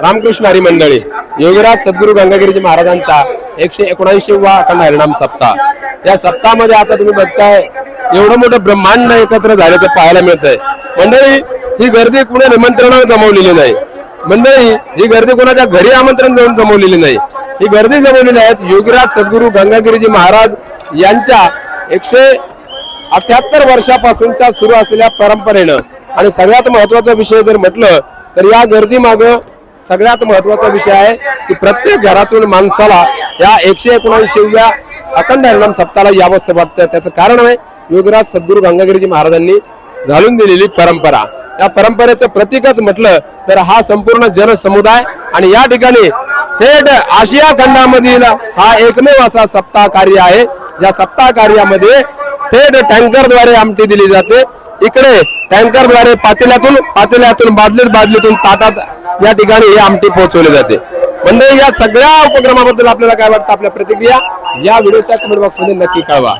रामकृष्ण हरी मंडळी योगीराज सद्गुरू गंगागिरीजी महाराजांचा 179वा अखंड हरिनाम सप्ताह। या सप्ताहामध्ये आता तुम्ही बघताय एवढं मोठं ब्रह्मांड एकत्र झाल्याचं पाहायला मिळतंय। मंडळी ही गर्दी कुणा निमंत्रणाने जमवलेली नाही, मंडळी ही गर्दी कोणाच्या घरी आमंत्रण देऊन जमवलेली नाही, ही गर्दी जमवलेली आहे योगीराज सद्गुरू गंगागिरीजी महाराज यांच्या 178 वर्षापासूनच्या सुरू असलेल्या परंपरेनं। आणि सगळ्यात महत्त्वाचा विषय जर म्हटलं तर या गर्दी मागे सगळ्यात महत्त्वाचा विषय आहे की प्रत्येक घरातून माणसाला या 179व्या अखंड हरिनाम सप्ताहाला यावंसं वाटतं। त्याचं कारण आहे योगीराज सद्गुरू गंगागिरीजी महाराजांनी घालून दिलेली परंपरा। या परंपरेचं प्रतीकच म्हटलं तर हा संपूर्ण जनसमुदाय आणि या ठिकाणी थेट आशिया खंडामधील हा एकमेव असा सप्ताह कार्य आहे ज्या सप्ताह कार्यामध्ये थेट टँकरद्वारे आमटी दिली जाते। इकडे टँकरद्वारे पातेल्यातून बादलीतून ताटात या ठिकाणी ही आमटी पोहोचवली जाते। म्हणजे या सगळ्या उपक्रमाबद्दल आपल्याला काय वाटतं, आपल्या प्रतिक्रिया या व्हिडिओच्या कमेंट बॉक्स मध्ये नक्की कळवा।